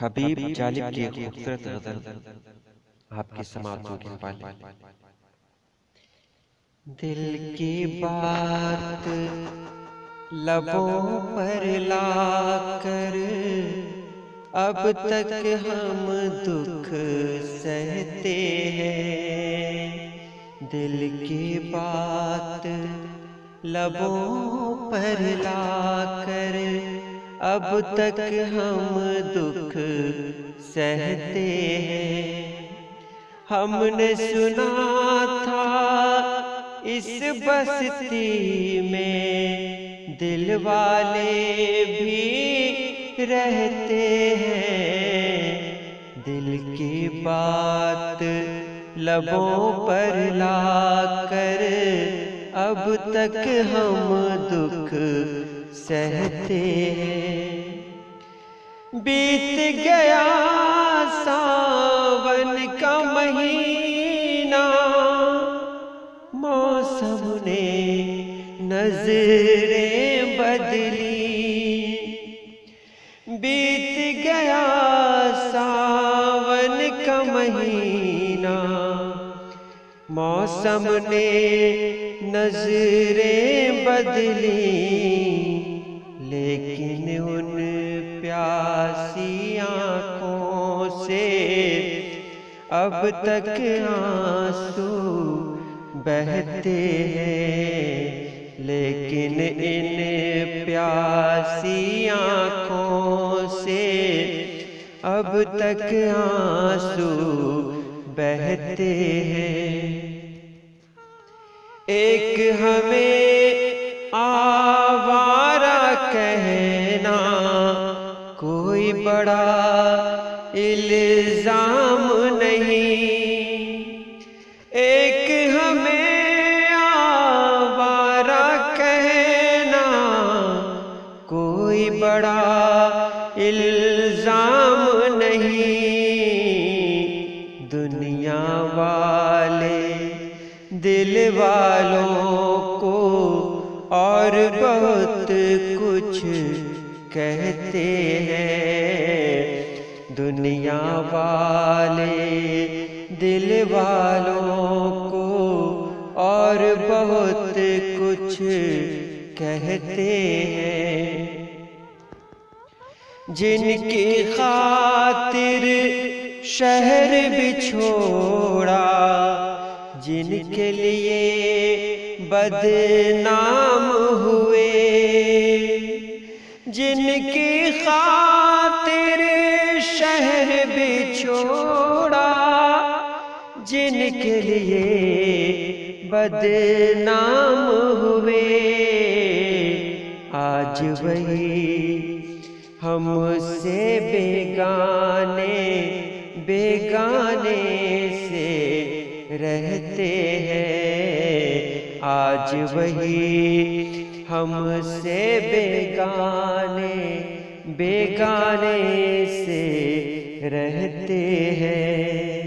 حبیب جالب کی خوبصورت غزل آپ کی سماعتوں کے حوالے۔ دل کی بات لبوں پر لا کر اب تک ہم دکھ سہتے ہیں، دل کی بات لبوں پر لا کر اب تک ہم دکھ سہتے ہیں۔ ہم نے سنا تھا اس بستی میں دل والے بھی رہتے ہیں، دل کی بات لبوں پر لا کر اب تک ہم دکھ سہتے ہیں۔ بیت گیا ساون کا مہینہ، موسم نے نظریں بدلی، بیت گیا ساون کا مہینہ، موسم نے نظریں بدلی، لیکن ان پیاسی آنکھوں سے اب تک آنسو بہتے ہیں، لیکن ان پیاسی آنکھوں سے اب تک آنسو بہتے ہیں۔ ایک ہمیں آوارہ کہنا کوئی بڑا الزام نہیں، ایک ہمیں آوارہ کہنا کوئی بڑا الزام نہیں، دنیا والے دل والوں کو اور بہت کچھ کہتے ہیں، دنیا والے دل والوں کو اور بہت کچھ کہتے ہیں، جن کی خاطر شہر بھی چھوڑا، جن کے لیے بدنام ہوئے، جن کی خاطر شہر بھی چھوڑا، جن کے لیے بدنام ہوئے، آج وہی ہم سے بیگانے بیگانے سے رہتے ہیں، آج وہی ہم سے بیگانے بیگانے سے رہتے ہیں۔